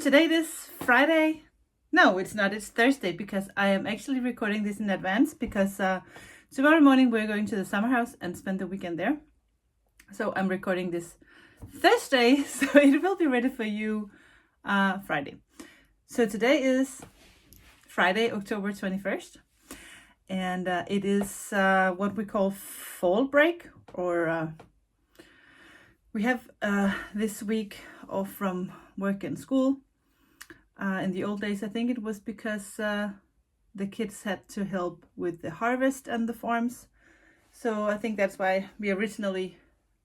Today is Friday. No, it's not. It's Thursday because I am actually recording this in advance because tomorrow morning we're going to the summer house and spend the weekend there. So I'm recording this Thursday, so it will be ready for you Friday. So today is Friday, October 21st, and it is what we call fall break, or we have this week off from work and school. In the old days, I think it was because the kids had to help with the harvest and the farms. So I think that's why we originally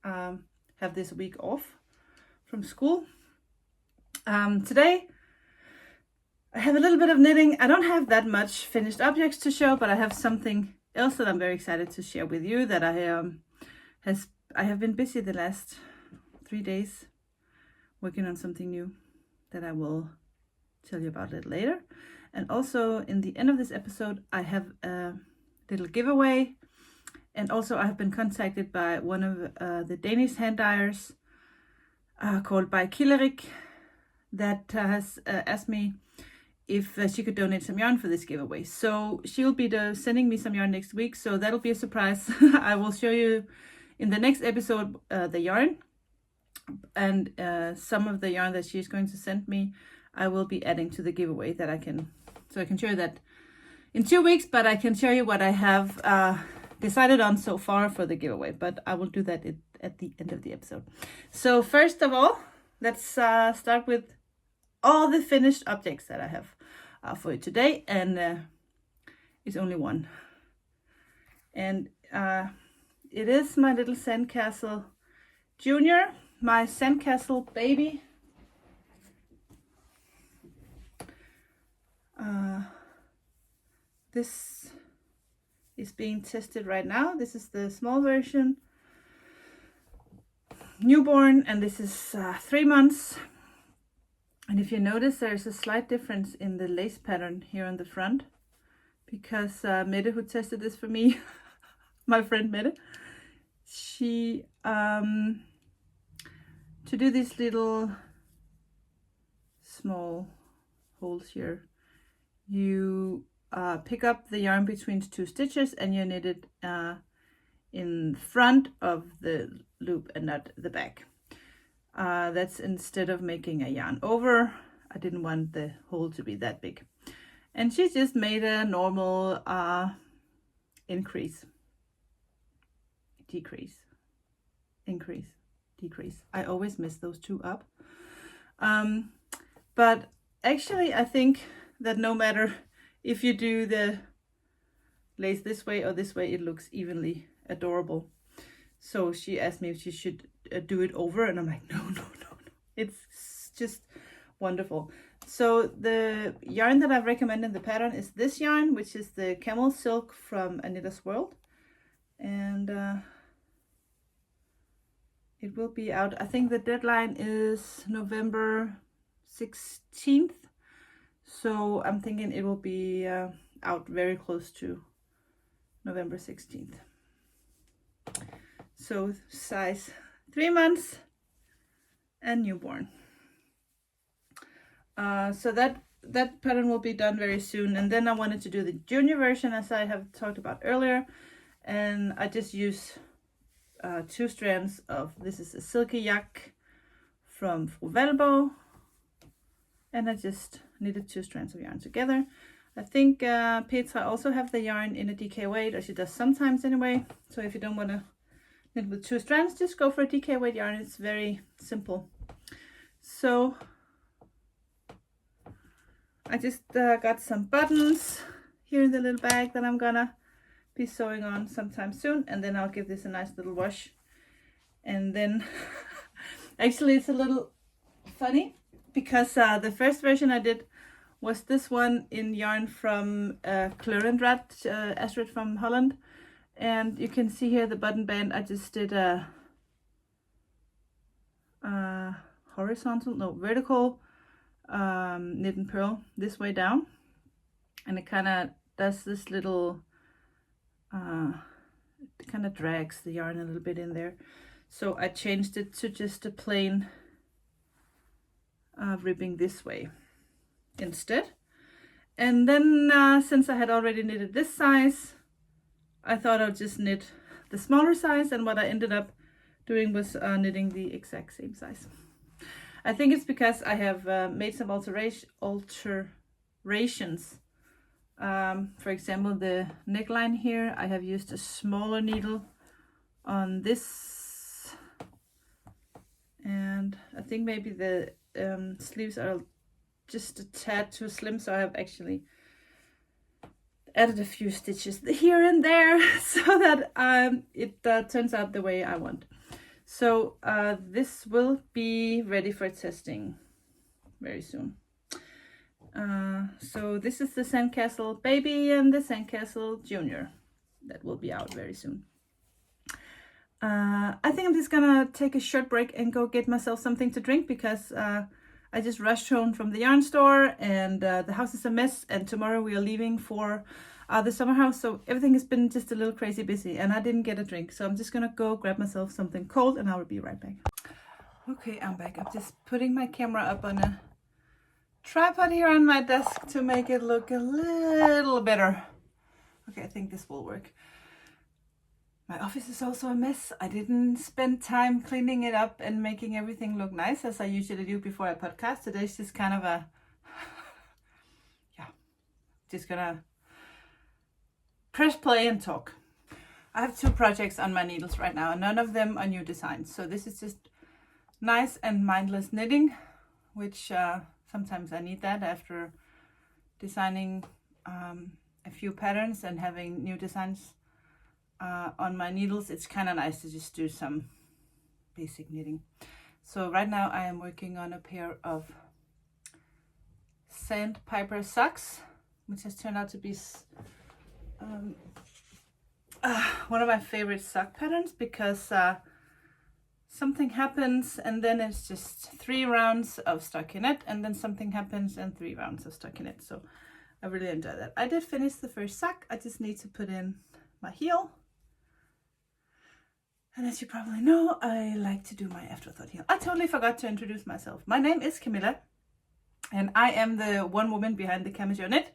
have this week off from school. Today, I have a little bit of knitting. I don't have that much finished objects to show, but I have something else that I'm very excited to share with you that I have been busy the last 3 days working on something new that I will tell you about a little later. And also in the end of this episode, I have a little giveaway. And also I have been contacted by one of the Danish hand dyers called by Killerik that has asked me if she could donate some yarn for this giveaway. So she'll be sending me some yarn next week, so that'll be a surprise. I will show you in the next episode the yarn, and some of the yarn that she's going to send me I will be adding to the giveaway that I can show you that in 2 weeks, but I can show you what I have decided on so far for the giveaway, but I will do that at the end of the episode. So first of all, let's start with all the finished objects that I have for you today, and it's only one, and it is my little Sandcastle Junior, my Sandcastle baby. This is being tested right now. This is the small version, newborn, and this is 3 months. And if you notice, there's a slight difference in the lace pattern here on the front, because Mette, who tested this for me, my friend Mette, she to do these little small holes here, you pick up the yarn between 2 stitches and you knit it in front of the loop and not the back. That's instead of making a yarn over. I didn't want the hole to be that big. And she just made a normal increase, decrease, increase, decrease. I always mess those two up. But actually, I think that no matter if you do the lace this way or this way, it looks evenly adorable. So she asked me if she should do it over, and I'm like, no. It's just wonderful. So the yarn that I've recommended in the pattern is this yarn, which is the camel silk from A Knitter's World. And it will be out, I think the deadline is November 16th. So I'm thinking it will be out very close to November 16th. So size 3 months and newborn. So that pattern will be done very soon. And then I wanted to do the junior version, as I have talked about earlier. And I just use 2 strands of, this is a silky yak from Fru Valbo. And I just knitted 2 strands of yarn together. I think Petra also have the yarn in a DK weight, or she does sometimes anyway. So if you don't want to knit with 2 strands, just go for a DK weight yarn. It's very simple. So I just got some buttons here in the little bag that I'm gonna be sewing on sometime soon, and then I'll give this a nice little wash. And then actually it's a little funny, because the first version I did was this one in yarn from Kleurendrad, Astrid from Holland. And you can see here the button band, I just did a vertical knit and purl this way down. And it kind of does this little, it kind of drags the yarn a little bit in there. So I changed it to just a plain ribbing this way instead. And then since I had already knitted this size, I thought I'd just knit the smaller size, and what I ended up doing was knitting the exact same size. I think it's because I have made some alterations. For example, the neckline here, I have used a smaller needle on this, and I think maybe the sleeves are just a tad too slim, so I have actually added a few stitches here and there so that it turns out the way I want. So this will be ready for testing very soon. So this is the Sandcastle Baby and the Sandcastle Junior that will be out very soon. I think I'm just gonna take a short break and go get myself something to drink, because I just rushed home from the yarn store, and the house is a mess, and tomorrow we are leaving for the summer house, so everything has been just a little crazy busy, and I didn't get a drink, so I'm just gonna go grab myself something cold and I will be right back. Okay, I'm back. I'm just putting my camera up on a tripod here on my desk to make it look a little better. Okay, I think this will work. My office is also a mess. I didn't spend time cleaning it up and making everything look nice as I usually do before I podcast. Today's just kind of a, yeah, just gonna press play and talk. I have 2 projects on my needles right now, and none of them are new designs. So this is just nice and mindless knitting, which sometimes I need that after designing a few patterns and having new designs on my needles. It's kind of nice to just do some basic knitting. So right now I am working on a pair of sandpiper socks, which has turned out to be one of my favorite sock patterns, because something happens and then it's just 3 rounds of stockinette, and then something happens and 3 rounds of stockinette. So I really enjoy that. I did finish the first sock. I just need to put in my heel. And as you probably know, I like to do my afterthought heel. I totally forgot to introduce myself. My name is Camilla, and I am the one woman behind the CamijoKnit,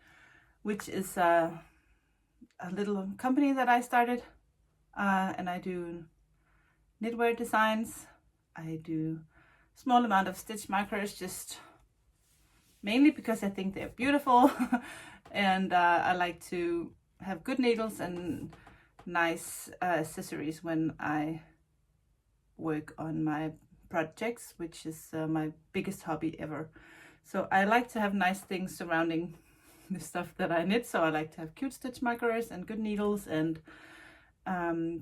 which is a little company that I started, and I do knitwear designs. I do small amount of stitch markers, just mainly because I think they're beautiful, and I like to have good needles and nice accessories when I work on my projects, which is my biggest hobby ever. So I like to have nice things surrounding the stuff that I knit. So I like to have cute stitch markers and good needles and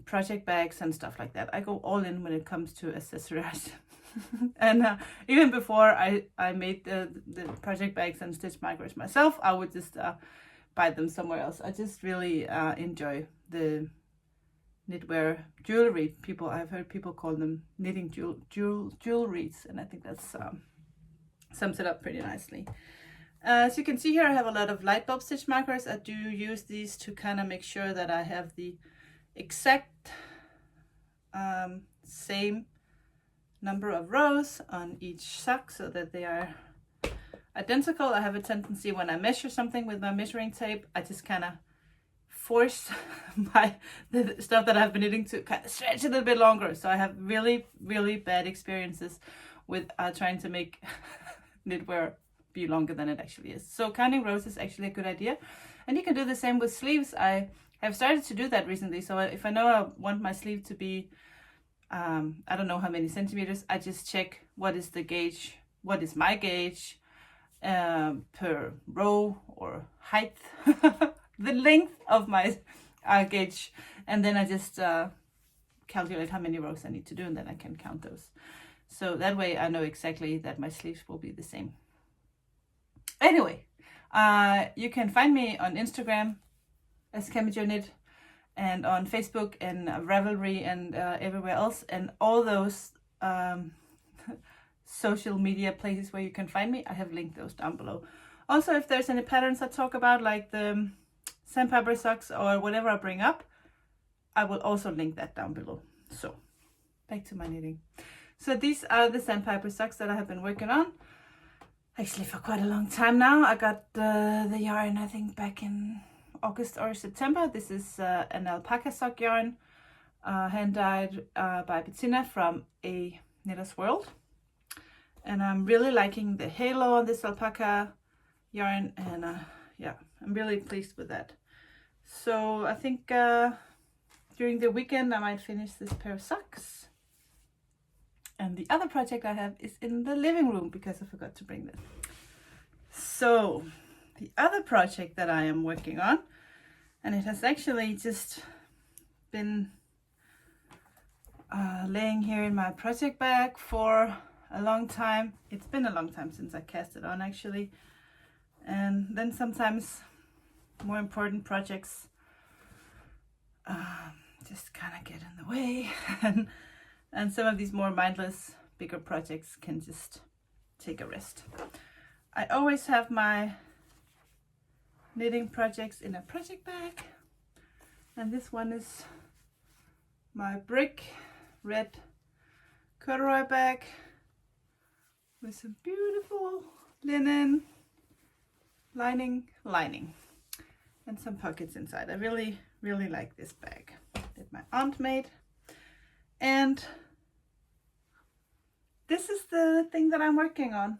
project bags and stuff like that. I go all in when it comes to accessories. And even before I made the project bags and stitch markers myself, I would just buy them somewhere else. I just really enjoy the knitwear jewelry. I've heard people call them knitting jewelries, and I think that's sums it up pretty nicely. As you can see here, I have a lot of light bulb stitch markers. I do use these to kind of make sure that I have the exact same number of rows on each sock so that they are identical. I have a tendency when I measure something with my measuring tape, I just kind of force the stuff that I've been knitting to kind of stretch a little bit longer. So I have really, really bad experiences with trying to make knitwear be longer than it actually is. So counting rows is actually a good idea. And you can do the same with sleeves. I have started to do that recently. So if I know I want my sleeve to be, I don't know how many centimeters, I just check what is the gauge, what is my gauge per row or height, the length of my gauge. And then I just calculate how many rows I need to do, and then I can count those. So that way I know exactly that my sleeves will be the same. Anyway, you can find me on Instagram as CamijoKnit, and on Facebook and Ravelry and everywhere else, and all those social media places where you can find me. I have linked those down below. Also, if there's any patterns I talk about, like the sandpaper socks or whatever I bring up, I will also link that down below. So back to my knitting. So these are the sandpaper socks that I have been working on. actually for quite a long time now. I got the yarn, I think, back in August or September. This is an alpaca sock yarn, hand dyed by Bettina from A Knitter's World. And I'm really liking the halo on this alpaca yarn, and yeah, I'm really pleased with that. So I think during the weekend I might finish this pair of socks. And the other project I have is in the living room because I forgot to bring this. So the other project that I am working on, and it has actually just been laying here in my project bag for a long time. It's been a long time since I cast it on, actually. And then sometimes more important projects just kind of get in the way. And some of these more mindless, bigger projects can just take a rest. I always have my knitting projects in a project bag. And this one is my brick red corduroy bag with some beautiful linen lining, and some pockets inside. I really, really like this bag that my aunt made. And this is the thing that I'm working on.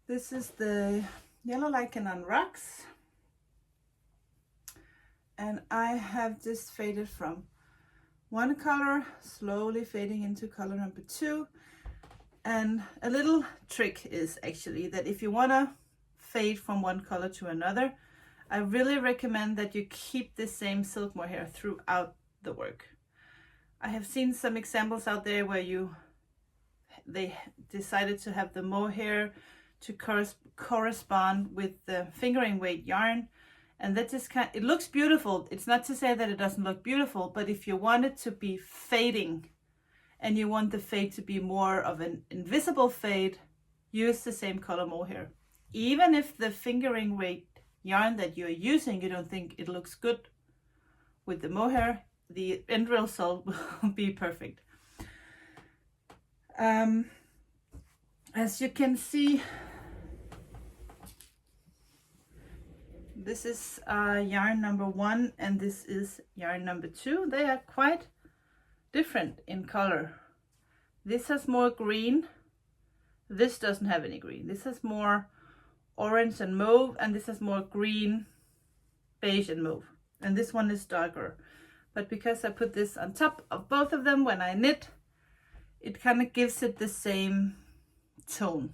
This is the yellow lichen on rocks, and I have just faded from one color, slowly fading into color number 2. And a little trick is actually that if you want to fade from one color to another, I really recommend that you keep the same silk mohair throughout the work. I have seen some examples out there where they decided to have the mohair to correspond with the fingering weight yarn, and that just it looks beautiful. It's not to say that it doesn't look beautiful, but if you want it to be fading and you want the fade to be more of an invisible fade, use the same color mohair. Even if the fingering weight yarn that you're using, you don't think it looks good with the mohair, the end result will be perfect. As you can see, this is yarn number 1 and this is yarn number 2. They are quite different in color. This has more green. This doesn't have any green. This has more orange and mauve, and this has more green, beige and mauve. And this one is darker. But because I put this on top of both of them when I knit, it kind of gives it the same tone.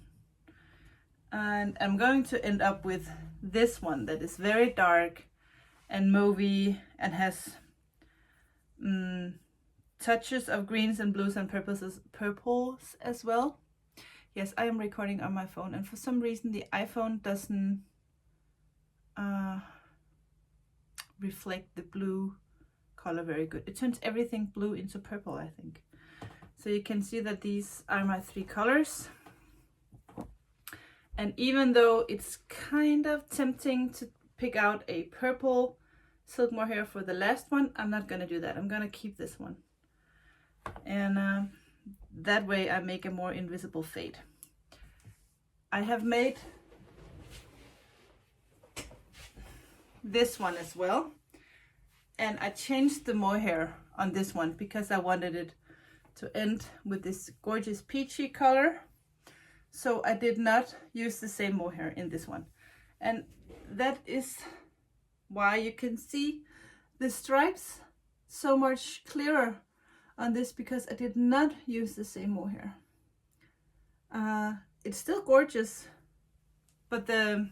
And I'm going to end up with this one that is very dark and mauvey and has touches of greens and blues and purples as well. Yes, I am recording on my phone, and for some reason the iPhone doesn't reflect the blue color very good. It turns everything blue into purple, I think. So you can see that these are my 3 colors. And even though it's kind of tempting to pick out a purple silk mohair for the last one, I'm not going to do that. I'm going to keep this one. And that way I make a more invisible fade. I have made this one as well. And I changed the mohair on this one because I wanted it to end with this gorgeous peachy color. So I did not use the same mohair in this one. And that is why you can see the stripes so much clearer on this, because I did not use the same mohair. It's still gorgeous, but the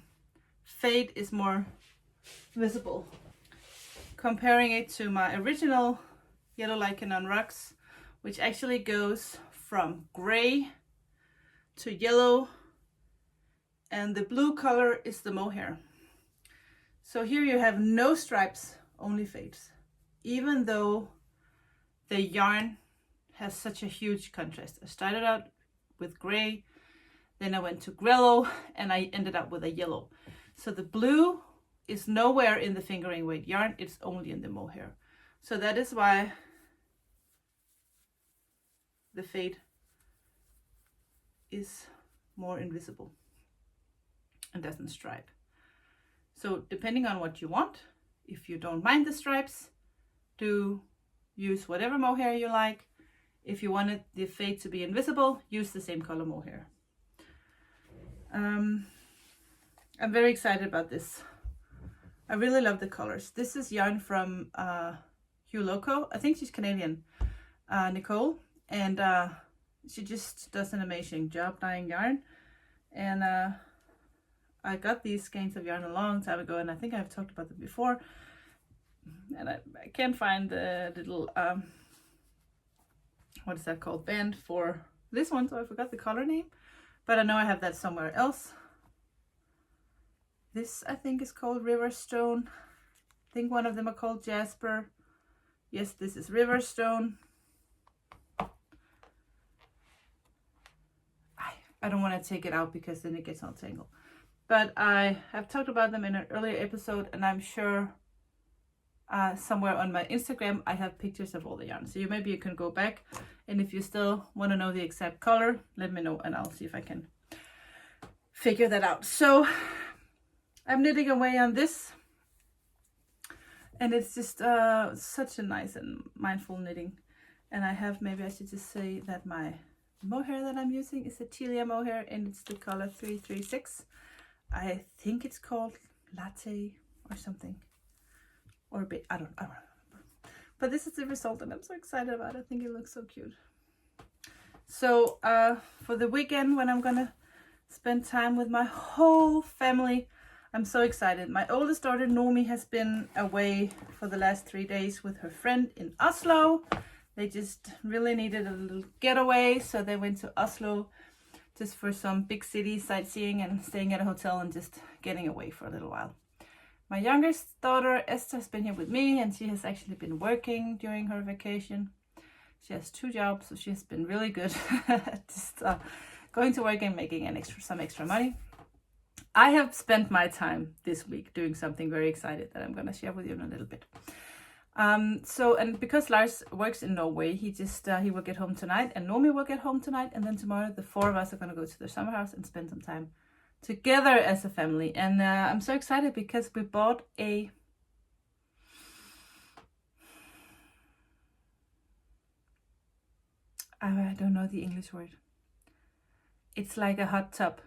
fade is more visible. Comparing it to my original yellow lichen on rocks, which actually goes from gray to yellow, and the blue color is the mohair. So here you have no stripes, only fades, even though the yarn has such a huge contrast. I started out with gray, then I went to grello, and I ended up with a yellow. So the blue is nowhere in the fingering weight yarn, it's only in the mohair. So that is why the fade is more invisible and doesn't stripe. So depending on what you want, if you don't mind the stripes, do use whatever mohair you like. If you wanted the fade to be invisible, use the same color mohair. I'm very excited about this. I really love the colors. This is yarn from Hugh Loco. I think she's Canadian, Nicole, and she just does an amazing job dyeing yarn. And I got these skeins of yarn a long time ago, and I think I've talked about them before. And I can't find the little what is that called, band for this one, so I forgot the color name, but I know I have that somewhere else. This I think is called Riverstone. I think one of them are called Jasper. Yes, this is Riverstone. I don't want to take it out because then it gets all tangled. But I have talked about them in an earlier episode, and I'm sure somewhere on my Instagram I have pictures of all the yarn. So maybe you can go back, and if you still want to know the exact color, let me know and I'll see if I can figure that out. So I'm knitting away on this, and it's just such a nice and mindful knitting. And I have, maybe I should just say that my mohair that I'm using is a Telia mohair, and it's the color 336. I think it's called Latte or something, or a bit, I don't remember. But this is the result, and I'm so excited about it. I think it looks so cute. So for the weekend, when I'm gonna spend time with my whole family, I'm so excited. My oldest daughter Nomi has been away for the last 3 days with her friend in Oslo. They just really needed a little getaway, so they went to Oslo just for some big city sightseeing and staying at a hotel and just getting away for a little while. My youngest daughter Esther has been here with me, and she has actually been working during her vacation. She has 2 jobs, so she has been really good just going to work and making some extra money. I have spent my time this week doing something very exciting that I'm going to share with you in a little bit. And because Lars works in Norway, he will get home tonight, and Nomi will get home tonight, and then tomorrow the 4 of us are going to go to the summer house and spend some time together as a family. And I'm so excited because we bought I don't know the English word. It's like a hot tub,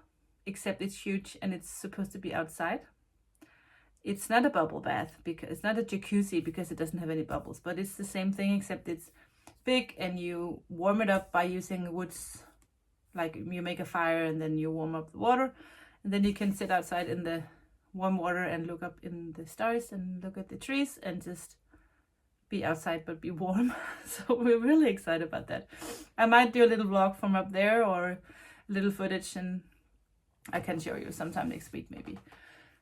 except it's huge and it's supposed to be outside. It's not a bubble bath, because it's not a jacuzzi because it doesn't have any bubbles, but it's the same thing, except it's big and you warm it up by using woods. Like you make a fire and then you warm up the water, and then you can sit outside in the warm water and look up in the stars and look at the trees and just be outside but be warm. So we're really excited about that. I might do a little vlog from up there or a little footage, and I can show you sometime next week maybe.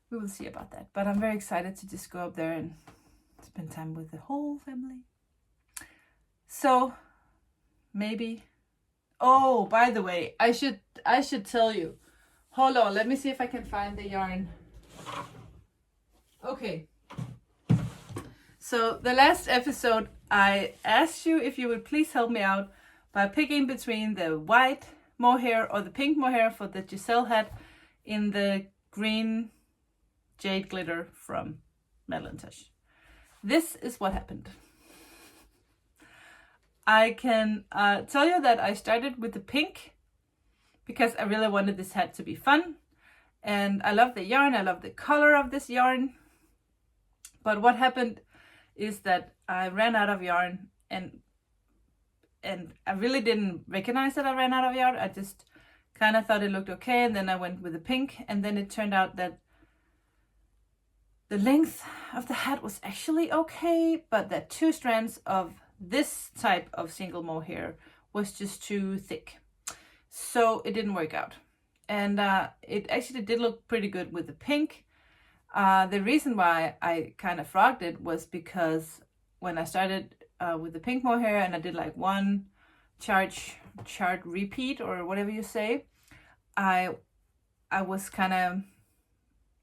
We will see about that. But I'm very excited to just go up there and spend time with the whole family. So maybe, oh, by the way, I should tell you. Hold on, let me see if I can find the yarn. Okay. So the last episode, I asked you if you would please help me out by picking between the white mohair or the pink mohair for the Giselle hat in the green jade glitter from Madeline Touch. This is what happened. I can tell you that I started with the pink because I really wanted this hat to be fun, and I love the yarn, I love the color of this yarn. But what happened is that I ran out of yarn, and I really didn't recognize that I ran out of yarn. I just kind of thought it looked okay, and then I went with the pink, and then it turned out that the length of the hat was actually okay, but that 2 strands of this type of single mohair was just too thick. So it didn't work out. And it actually did look pretty good with the pink. The reason why I kind of frogged it was because when I started with the pink mohair and I did like 1 chart repeat or whatever you say, I was kind of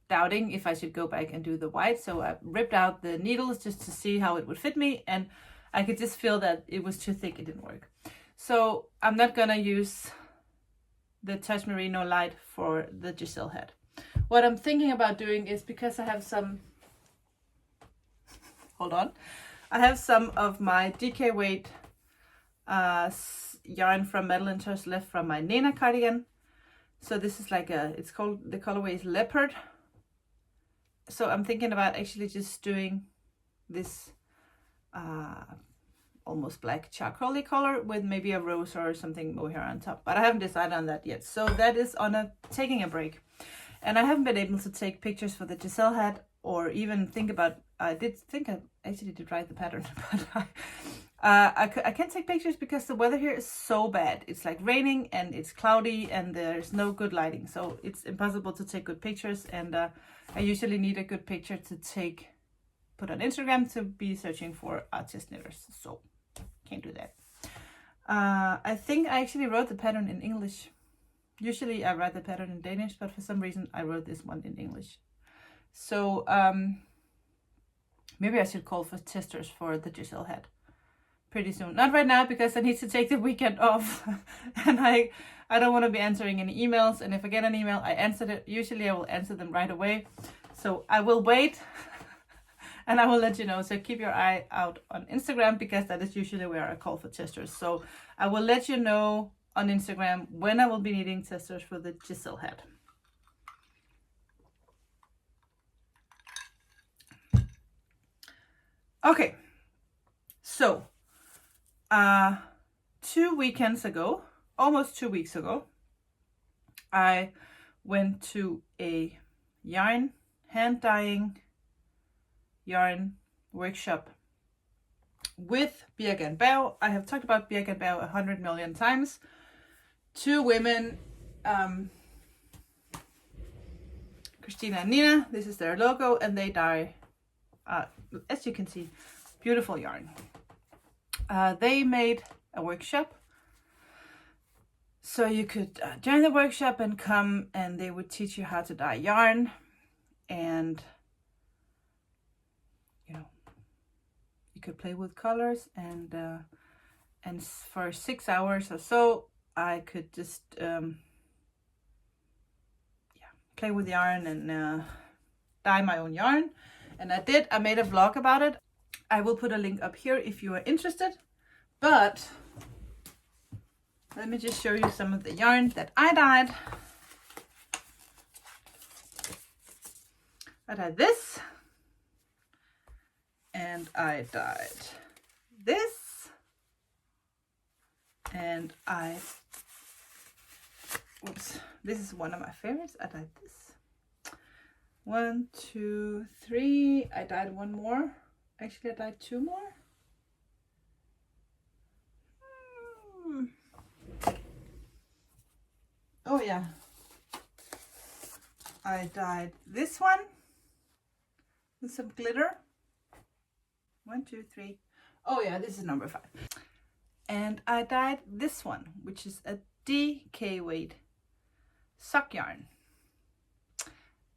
doubting if I should go back and do the white. So I ripped out the needles just to see how it would fit me, and I could just feel that it was too thick, it didn't work. So I'm not gonna use the touch merino light for the giselle head. What I'm thinking about doing is, because I have some, hold on, I have some of my DK weight yarn from Madeline Tosh left from my Nena cardigan. So this is like it's called, the colorway is leopard. So I'm thinking about actually just doing this almost black charcoaly color with maybe a rose or something mohair on top, but I haven't decided on that yet. So that is on taking a break, and I haven't been able to take pictures for the giselle hat, or even think about, I did think I actually did write the pattern, but I can't take pictures because the weather here is so bad. It's like raining and it's cloudy and there's no good lighting, so it's impossible to take good pictures. And I usually need a good picture to put on Instagram to be searching for artist knitters, so can't do that. I think I actually wrote the pattern in English. Usually I write the pattern in Danish, but for some reason I wrote this one in English. So maybe I should call for testers for the giselle hat pretty soon. Not right now, because I need to take the weekend off and I don't want to be answering any emails, and if I get an email, I answer it. Usually I will answer them right away. So I will wait and I will let you know. So keep your eye out on Instagram, because that is usually where I call for testers. So I will let you know on Instagram when I will be needing testers for the giselle hat. Okay, so 2 weekends ago, almost 2 weeks ago, I went to a hand dyeing yarn workshop with Again Belle. I have talked about Again Belle 100 million times. 2 women, Christina and Nina, this is their logo, and they dye, as you can see, beautiful yarn. They made a workshop, so you could join the workshop and come, and they would teach you how to dye yarn, and you could play with colors, and for 6 hours or so I could just play with yarn and dye my own yarn. And I did. I made a vlog about it. I will put a link up here if you are interested. But let me just show you some of the yarn that I dyed. I dyed this, and I dyed this, and this is one of my favorites. I dyed this. 1, 2, 3. I dyed one more. Actually, I dyed 2 more. Oh yeah. I dyed this one with some glitter. 1, 2, 3. Oh yeah, this is number 5. And I dyed this one, which is a DK weight sock yarn.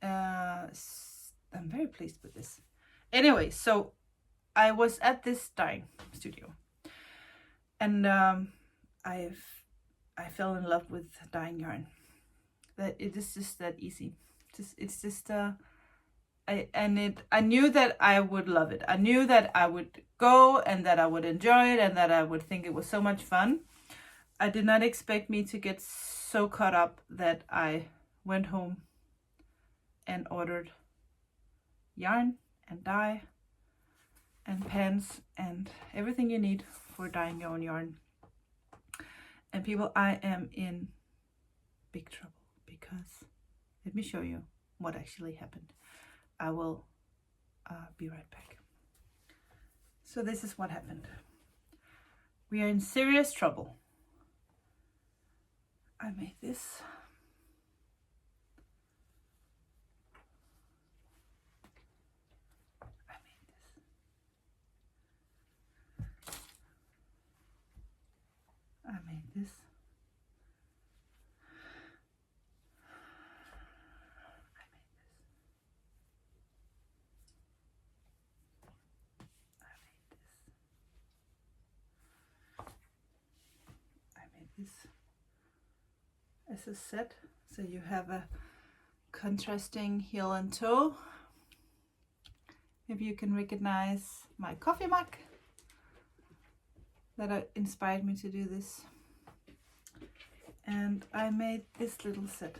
I'm very pleased with this. Anyway, so I was at this dyeing studio, and I fell in love with dyeing yarn. That it is just that easy. It's just I knew that I would love it. I knew that I would go and that I would enjoy it and that I would think it was so much fun. I did not expect me to get so caught up that I went home and ordered yarn and dye and pens and everything you need for dyeing your own yarn. And people, I am in big trouble, because let me show you what actually happened. I will be right back. So this is what happened. We are in serious trouble. I made this. I made this. I made this. A as a set, so you have a contrasting heel and toe. Maybe you can recognize my coffee mug that inspired me to do this. And I made this little set.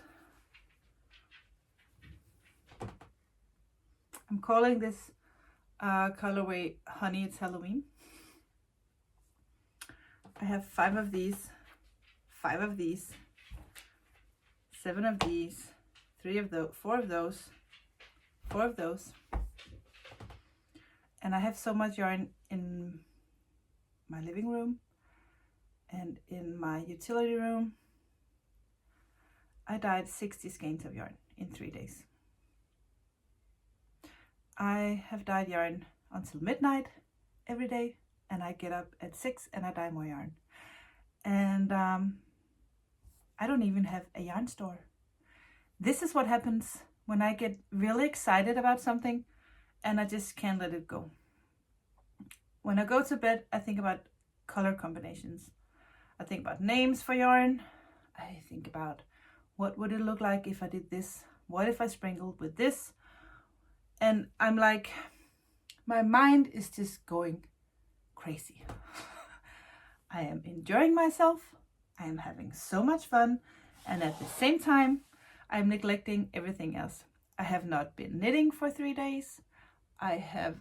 I'm calling this colorway Honey It's Halloween. I have 5 of these, 5 of these, 7 of these, 3 of those, 4 of those, 4 of those. And I have so much yarn in my living room and in my utility room. I dyed 60 skeins of yarn in 3 days. I have dyed yarn until midnight every day, and I get up at 6 and I dye more yarn. And I don't even have a yarn store. This is what happens when I get really excited about something and I just can't let it go. When I go to bed, I think about color combinations. I think about names for yarn. I think about what would it look like if I did this? What if I sprinkled with this? And I'm like, my mind is just going crazy. I am enjoying myself. I am having so much fun. And at the same time, I'm neglecting everything else. I have not been knitting for 3 days. I have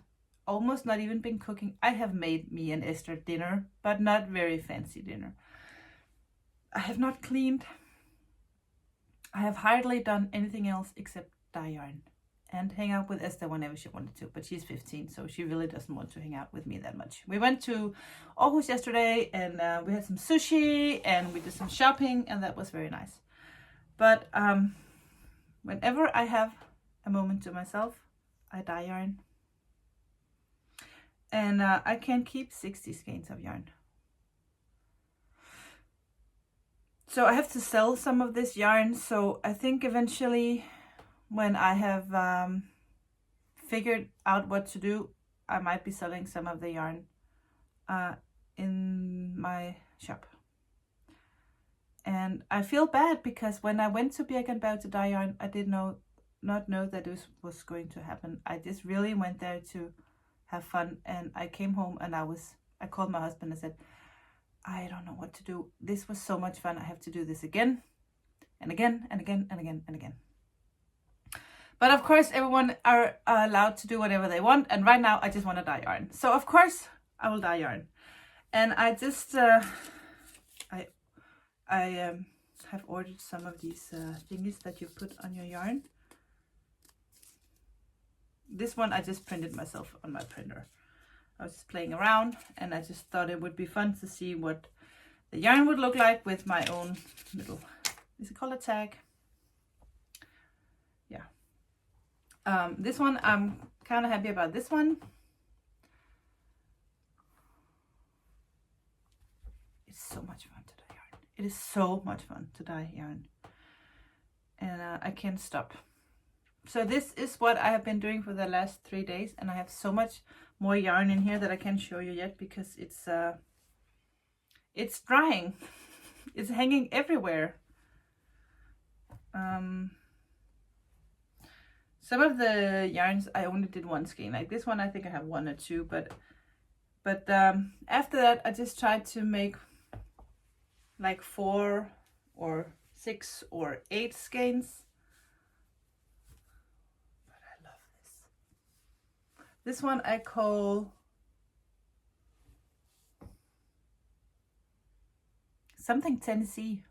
almost not even been cooking. I have made me and Esther dinner, but not very fancy dinner. I have not cleaned. I have hardly done anything else except dye yarn and hang out with Esther whenever she wanted to, but she's 15, so she really doesn't want to hang out with me that much. We went to Aarhus yesterday and we had some sushi and we did some shopping, and that was very nice. But whenever I have a moment to myself, I dye yarn. And I can keep 60 skeins of yarn. So I have to sell some of this yarn, so I think eventually when I have figured out what to do, I might be selling some of the yarn in my shop. And I feel bad because when I went to Again Belle to dye yarn, I did not know that this was going to happen. I just really went there to have fun, and I came home and I called my husband and said, I don't know what to do. This was so much fun. I have to do this again and again and again and again and again. But of course, everyone are allowed to do whatever they want. And right now, I just want to dye yarn. So of course, I will dye yarn. And I just, I have ordered some of these thingies that you put on your yarn. This one I just printed myself on my printer. I was just playing around and I just thought it would be fun to see what the yarn would look like with my own little, is it called a tag? Yeah. This one, I'm kind of happy about this one. It's so much fun to dye yarn. It is so much fun to dye yarn. And I can't stop. So this is what I have been doing for the last 3 days, and I have so much more yarn in here that I can't show you yet because it's drying. It's hanging everywhere. Some of the yarns I only did 1 skein. Like this one, I think I have 1 or 2, but after that, I just tried to make like 4 or 6 or 8 skeins. This one I call something Tennessee.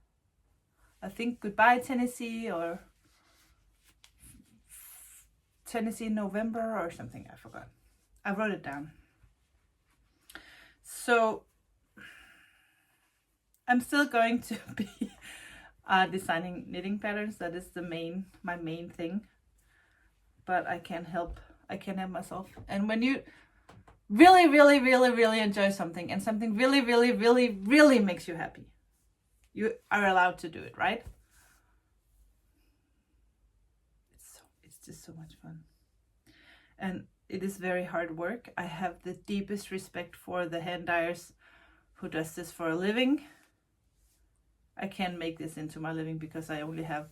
I think Goodbye Tennessee or Tennessee November or something. I forgot. I wrote it down. So I'm still going to be designing knitting patterns. That is my main thing. But I can't help myself. And when you really, really, really, really enjoy something and something really, really, really, really makes you happy, you are allowed to do it, right? It's just so much fun. And it is very hard work. I have the deepest respect for the hand dyers who does this for a living. I can't make this into my living because I only have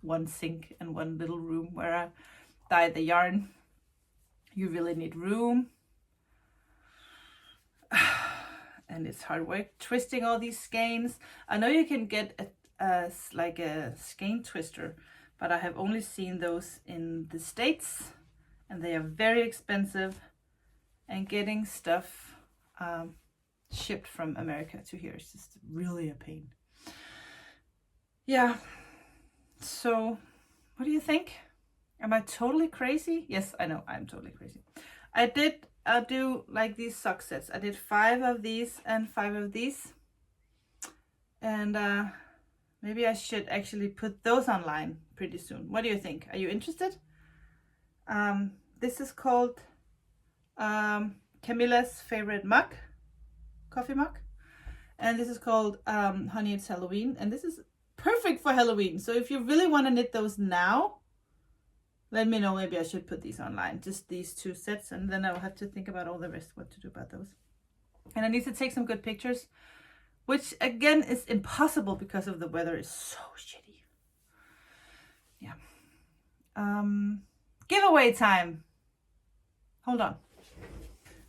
one sink and one little room where I dye the yarn. You really need room. And it's hard work twisting all these skeins. I know you can get like a skein twister, but I have only seen those in the States, and they are very expensive, and getting stuff shipped from America to here is just really a pain. Yeah, so what do you think? Am I totally crazy? Yes, I know I'm totally crazy. I'll do like these sock sets. I did 5 of these and 5 of these. And maybe I should actually put those online pretty soon. What do you think? Are you interested? This is called Camilla's favorite mug, coffee mug. And this is called Honey It's Halloween. And this is perfect for Halloween. So if you really want to knit those now, let me know. Maybe I should put these online, just these 2 sets, and then I'll have to think about all the rest, what to do about those. And I need to take some good pictures, which again is impossible because of the weather is so shitty. Yeah. Giveaway time. Hold on.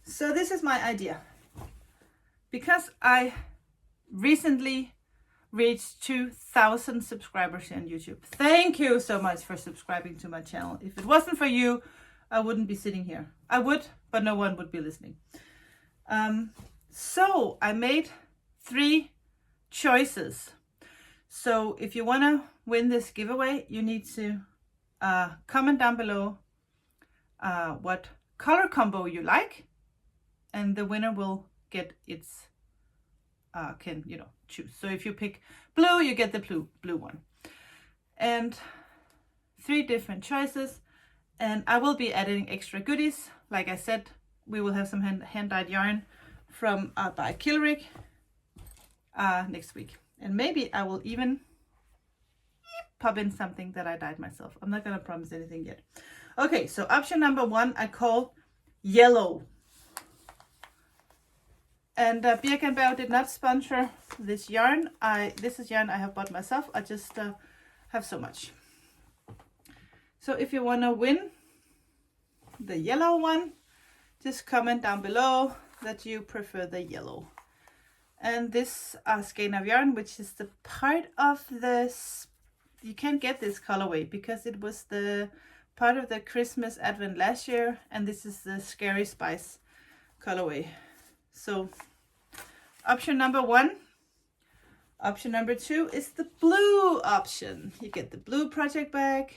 So this is my idea. Because I recently reached 2,000 subscribers on YouTube. Thank you so much for subscribing to my channel. If it wasn't for you, I wouldn't be sitting here. I would, but no one would be listening. So I made 3 choices. So if you want to win this giveaway, you need to comment down below what color combo you like, and the winner will get its can choose. So if you pick blue, you get the blue one, and 3 different choices. And I will be adding extra goodies. Like I said, we will have some hand-dyed yarn from by Kilrick next week, and maybe I will even pop in something that I dyed myself. I'm not gonna promise anything yet. Okay, so option number 1 I call yellow. And Again Belle did not sponsor this yarn. This is yarn I have bought myself. I just have so much. So if you want to win the yellow one, just comment down below that you prefer the yellow. And this skein of yarn, which is the part of this, you can't get this colorway because it was the part of the Christmas Advent last year, and this is the Scary Spice colorway. So option number 1. Option number 2 is the blue option. You get the blue project bag,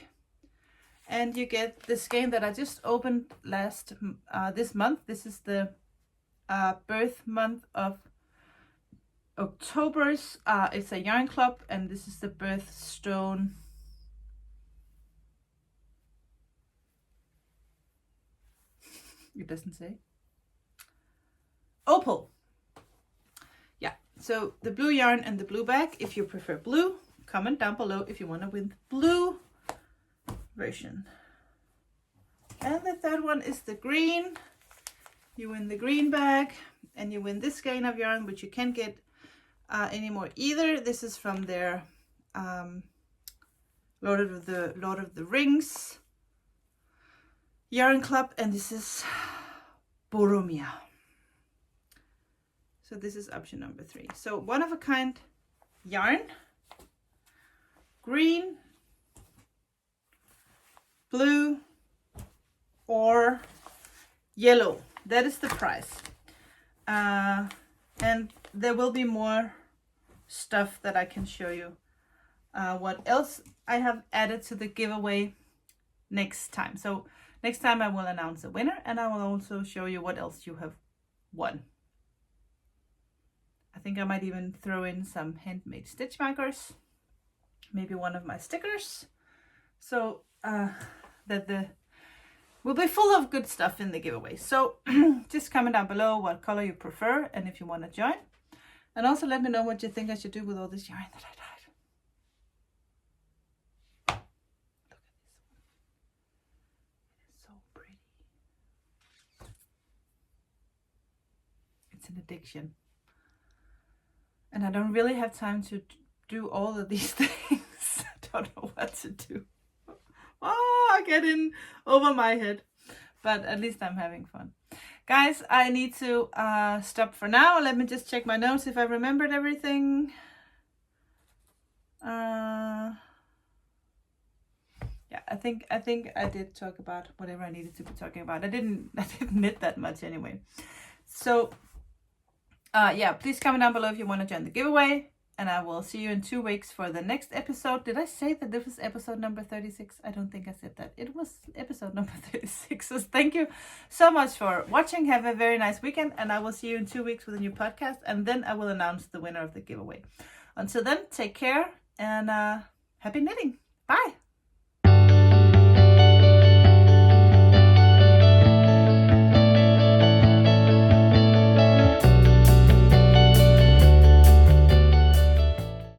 and you get the skein that I just opened this month. This is the birth month of October's. It's a yarn club, and this is the birthstone. It doesn't say. Opal. Yeah, so the blue yarn and the blue bag. If you prefer blue, comment down below if you want to win the blue version. And the third one is the green. You win the green bag, and you win this skein of yarn, which you can't get anymore either. This is from their Lord of the Rings yarn club, and this is Boromir. So this is option number 3. So one of a kind yarn, green, blue, or yellow. That is the price. And there will be more stuff that I can show you what else I have added to the giveaway next time. So next time I will announce a winner, and I will also show you what else you have won. I think I might even throw in some handmade stitch markers, maybe one of my stickers, so that will be full of good stuff in the giveaway. So just comment down below what color you prefer and if you want to join, and also let me know what you think I should do with all this yarn that I dyed. Look at this one. It is so pretty. It's an addiction. And I don't really have time to do all of these things. I don't know what to do. Oh, getting over my head. But at least I'm having fun. Guys, I need to stop for now. Let me just check my notes if I remembered everything. Yeah, I think I did talk about whatever I needed to be talking about. I didn't knit that much anyway. So yeah, please comment down below if you want to join the giveaway, and I will see you in 2 weeks for the next episode. Did I say that this was episode number 36? I don't think I said that. It was episode number 36. So thank you so much for watching. Have a very nice weekend, and I will see you in 2 weeks with a new podcast, and then I will announce the winner of the giveaway. Until then, take care and happy knitting. Bye.